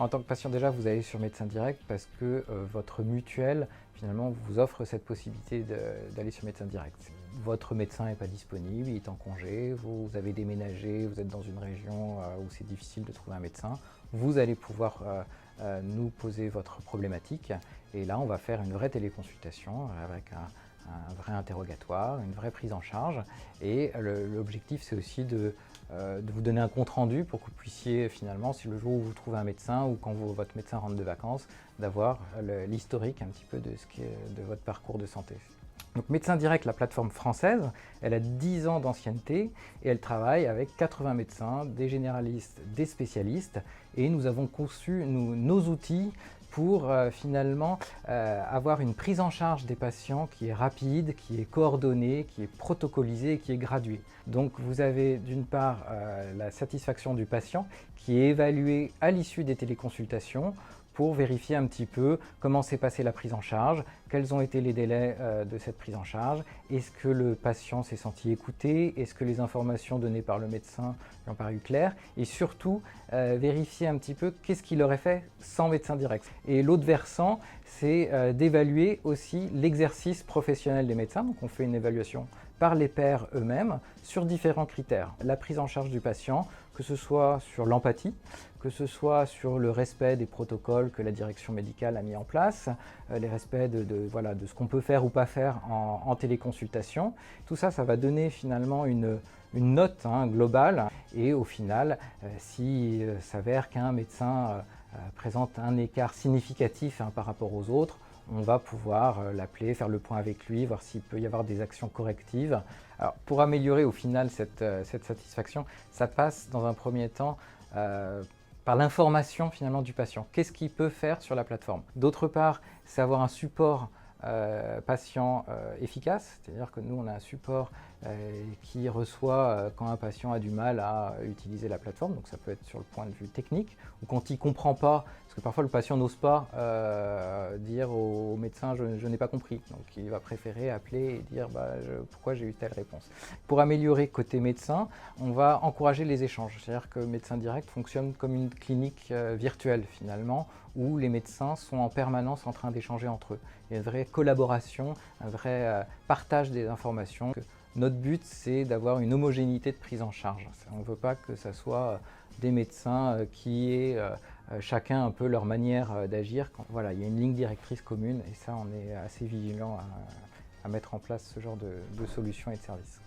En tant que patient, déjà, vous allez sur Médecin Direct parce que votre mutuelle, finalement, vous offre cette possibilité d'aller sur Médecin Direct. Votre médecin n'est pas disponible, il est en congé, vous avez déménagé, vous êtes dans une région où c'est difficile de trouver un médecin. Vous allez pouvoir nous poser votre problématique et là, on va faire une vraie téléconsultation avec un vrai interrogatoire, une vraie prise en charge. Et l'objectif, c'est aussi de vous donner un compte-rendu pour que vous puissiez finalement, si le jour où vous trouvez un médecin ou quand votre médecin rentre de vacances, d'avoir l'historique un petit peu de votre parcours de santé. Donc Médecin Direct, la plateforme française, elle a 10 ans d'ancienneté et elle travaille avec 80 médecins, des généralistes, des spécialistes. Et nous avons conçu nos outils pour finalement avoir une prise en charge des patients qui est rapide, qui est coordonnée, qui est protocolisée et qui est graduée. Donc vous avez d'une part la satisfaction du patient qui est évaluée à l'issue des téléconsultations pour vérifier un petit peu comment s'est passée la prise en charge, quels ont été les délais de cette prise en charge, est-ce que le patient s'est senti écouté, est-ce que les informations données par le médecin lui ont paru claires, et surtout vérifier un petit peu qu'est-ce qu'il aurait fait sans Médecin Direct. Et l'autre versant, c'est d'évaluer aussi l'exercice professionnel des médecins. Donc on fait une évaluation par les pairs eux-mêmes sur différents critères. La prise en charge du patient, que ce soit sur l'empathie, que ce soit sur le respect des protocoles que la direction médicale a mis en place, les respects de ce qu'on peut faire ou pas faire en téléconsultation. Tout ça, ça va donner finalement une note globale et au final, s'il s'avère qu'un médecin présente un écart significatif par rapport aux autres, on va pouvoir l'appeler, faire le point avec lui, voir s'il peut y avoir des actions correctives. Alors, pour améliorer au final cette satisfaction, ça passe dans un premier temps par l'information finalement du patient. Qu'est-ce qu'il peut faire sur la plateforme? D'autre part, c'est avoir un support patient efficace, c'est-à-dire que nous on a un support qui reçoit quand un patient a du mal à utiliser la plateforme, donc ça peut être sur le point de vue technique, ou quand il ne comprend pas, parce que parfois le patient n'ose pas dire au médecin je n'ai pas compris, donc il va préférer appeler et dire pourquoi j'ai eu telle réponse. Pour améliorer côté médecin, on va encourager les échanges, c'est-à-dire que Médecin Direct fonctionne comme une clinique virtuelle finalement, où les médecins sont en permanence en train d'échanger entre eux. Il y a une vraie collaboration, un vrai partage des informations. Notre but, c'est d'avoir une homogénéité de prise en charge. On ne veut pas que ce soit des médecins qui aient chacun un peu leur manière d'agir. Voilà, il y a une ligne directrice commune et ça, on est assez vigilant à mettre en place ce genre de solutions et de services.